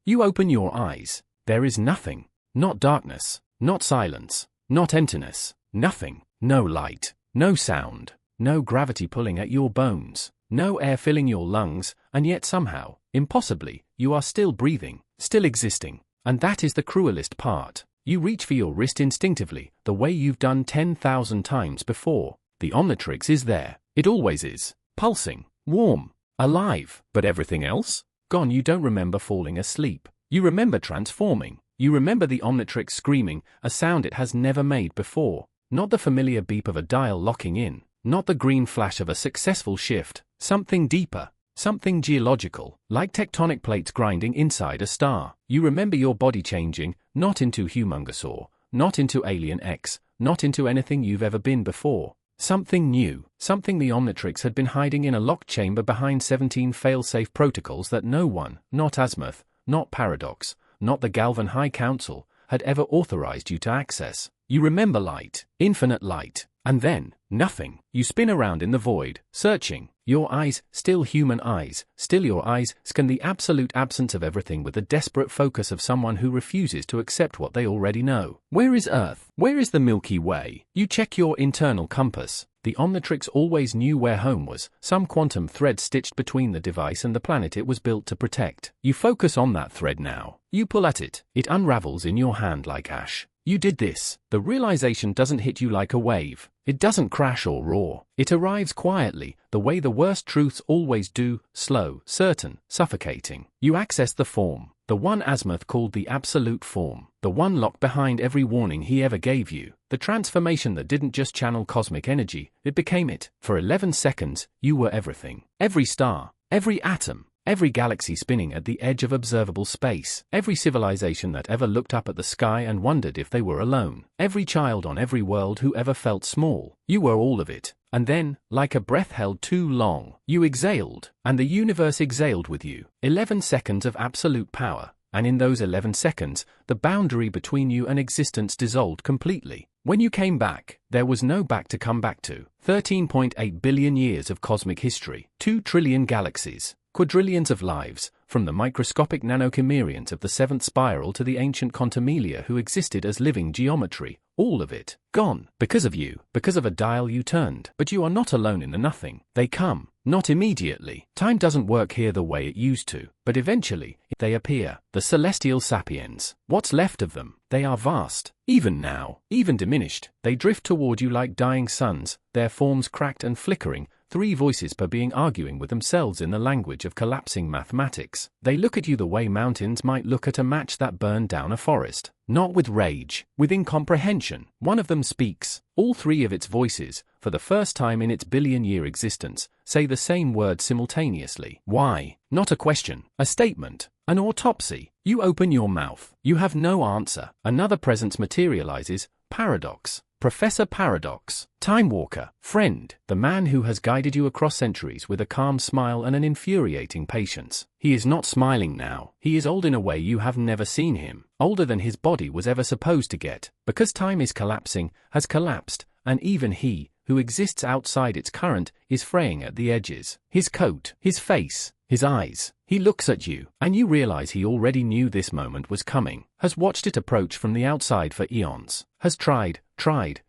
You open your eyes. There is nothing. Not darkness, not silence, not emptiness, nothing. No light, no sound, no gravity pulling at your bones, no air filling your lungs, and yet somehow, impossibly, you are still breathing, still existing. And that is the cruelest part. You reach for your wrist instinctively, the way you've done 10,000 times before. The Omnitrix is there. It always is. Pulsing, warm, alive. But everything else? Gone. You don't remember falling asleep. You remember transforming. You remember the Omnitrix screaming, a sound it has never made before. Not the familiar beep of a dial locking in. Not the green flash of a successful shift. Something deeper. Something geological, like tectonic plates grinding inside a star. You remember your body changing, not into Humongosaur, not into Alien X, not into anything you've ever been before. Something new, something the Omnitrix had been hiding in a locked chamber behind 17 fail-safe protocols that no one, not Azimuth, not Paradox, not the Galvan High Council, had ever authorized you to access. You remember light, infinite light, and then, nothing. You spin around in the void, searching. Your eyes, still human eyes, still your eyes, scan the absolute absence of everything with the desperate focus of someone who refuses to accept what they already know. Where is Earth? Where is the Milky Way? You check your internal compass. The Omnitrix always knew where home was, some quantum thread stitched between the device and the planet it was built to protect. You focus on that thread now. You pull at it. It unravels in your hand like ash. You did this. The realization doesn't hit you like a wave. It doesn't crash or roar. It arrives quietly, the way the worst truths always do, slow, certain, suffocating. You access the form, the one Azimuth called the absolute form, the one locked behind every warning he ever gave you, the transformation that didn't just channel cosmic energy, it became it. For 11 seconds, you were everything. Every star, every atom, every galaxy spinning at the edge of observable space, every civilization that ever looked up at the sky and wondered if they were alone, every child on every world who ever felt small, you were all of it. And then, like a breath held too long, you exhaled, and the universe exhaled with you. 11 seconds of absolute power, and in those 11 seconds, the boundary between you and existence dissolved completely. When you came back, there was no back to come back to. 13.8 billion years of cosmic history, 2 trillion galaxies, quadrillions of lives, from the microscopic nanochimerians of the seventh spiral to the ancient contumelia who existed as living geometry, all of it, gone, because of you, because of a dial you turned. But you are not alone in the nothing. They come, not immediately. Time doesn't work here the way it used to, but eventually, they appear. The celestial sapiens. What's left of them? They are vast. Even now, even diminished, they drift toward you like dying suns, their forms cracked and flickering, 3 voices per being arguing with themselves in the language of collapsing mathematics. They look at you the way mountains might look at a match that burned down a forest. Not with rage, with incomprehension. One of them speaks. All 3 of its voices, for the first time in its billion-year existence, say the same word simultaneously. Why? Not a question, a statement, an autopsy. You open your mouth. You have no answer. Another presence materializes. Paradox. Professor Paradox, Time Walker, friend, the man who has guided you across centuries with a calm smile and an infuriating patience. He is not smiling now. He is old in a way you have never seen him, older than his body was ever supposed to get, because time is collapsing, has collapsed, and even he, who exists outside its current, is fraying at the edges. His coat, his face, his eyes. He looks at you, and you realize he already knew this moment was coming, has watched it approach from the outside for eons, has tried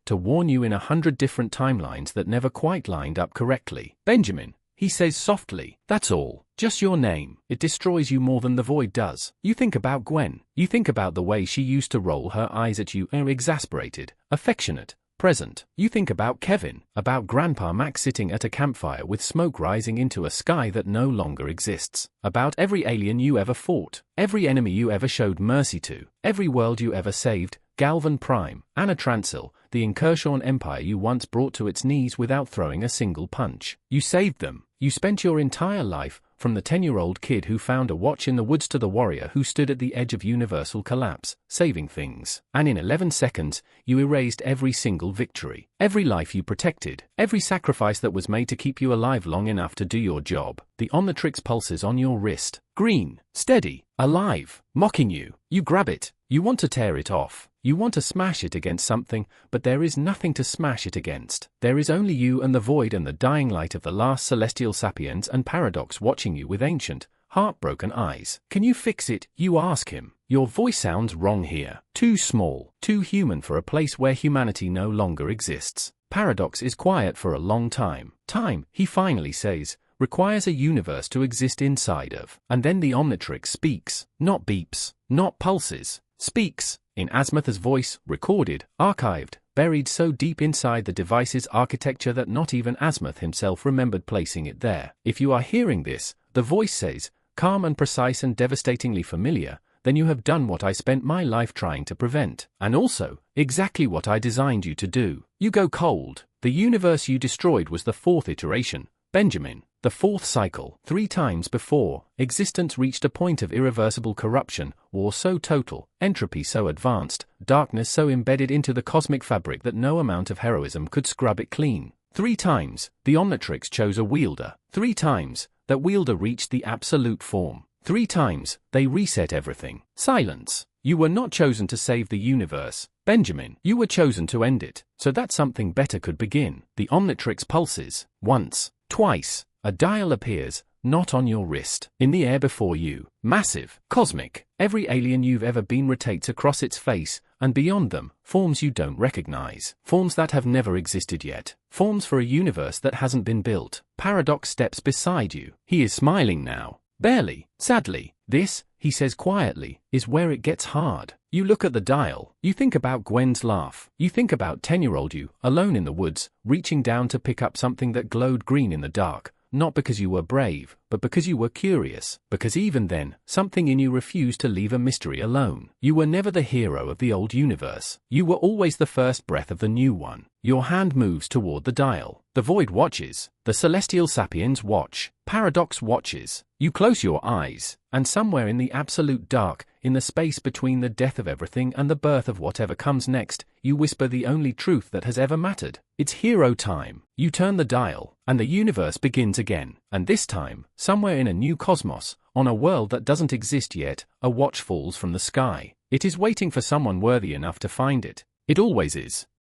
to warn you in 100 different timelines that never quite lined up correctly. Benjamin, he says softly, that's all, just your name. It destroys you more than the void does. You think about Gwen. You think about the way she used to roll her eyes at you, exasperated, affectionate, present. You think about Kevin, about Grandpa Max sitting at a campfire with smoke rising into a sky that no longer exists, about every alien you ever fought, every enemy you ever showed mercy to, every world you ever saved, Galvan Prime, Anna Transil, the Inkershorn Empire you once brought to its knees without throwing a single punch. You saved them. You spent your entire life, from the 10-year-old kid who found a watch in the woods to the warrior who stood at the edge of universal collapse, saving things. And in 11 seconds, you erased every single victory, every life you protected, every sacrifice that was made to keep you alive long enough to do your job. The Omnitrix pulses on your wrist. Green, steady, alive, mocking you. You grab it. You want to tear it off. You want to smash it against something, but there is nothing to smash it against. There is only you and the void and the dying light of the last celestial sapiens and Paradox watching you with ancient, heartbroken eyes. Can you fix it? You ask him. Your voice sounds wrong here. Too small, too human for a place where humanity no longer exists. Paradox is quiet for a long time. Time, he finally says, requires a universe to exist inside of. And then the Omnitrix speaks. Not beeps, not pulses. Speaks. In Azimuth's voice, recorded, archived, buried so deep inside the device's architecture that not even Azimuth himself remembered placing it there. If you are hearing this, the voice says, calm and precise and devastatingly familiar, then you have done what I spent my life trying to prevent. And also, exactly what I designed you to do. You go cold. The universe you destroyed was the fourth iteration, Benjamin. The fourth cycle. 3 times before, existence reached a point of irreversible corruption, war so total, entropy so advanced, darkness so embedded into the cosmic fabric that no amount of heroism could scrub it clean. 3 times, the Omnitrix chose a wielder. 3 times, that wielder reached the absolute form. 3 times, they reset everything. Silence. You were not chosen to save the universe, Benjamin. You were chosen to end it, so that something better could begin. The Omnitrix pulses. Once. Twice. A dial appears, not on your wrist, in the air before you. Massive. Cosmic. Every alien you've ever been rotates across its face, and beyond them, forms you don't recognize. Forms that have never existed yet. Forms for a universe that hasn't been built. Paradox steps beside you. He is smiling now. Barely. Sadly. This, he says quietly, is where it gets hard. You look at the dial. You think about Gwen's laugh. You think about 10-year-old you, alone in the woods, reaching down to pick up something that glowed green in the dark. Not because you were brave, but because you were curious. Because even then, something in you refused to leave a mystery alone. You were never the hero of the old universe. You were always the first breath of the new one. Your hand moves toward the dial. The void watches. The celestial sapiens watch. Paradox watches. You close your eyes, and somewhere in the absolute dark, in the space between the death of everything and the birth of whatever comes next, you whisper the only truth that has ever mattered. It's hero time. You turn the dial, and the universe begins again. And this time, somewhere in a new cosmos, on a world that doesn't exist yet, a watch falls from the sky. It is waiting for someone worthy enough to find it. It always is.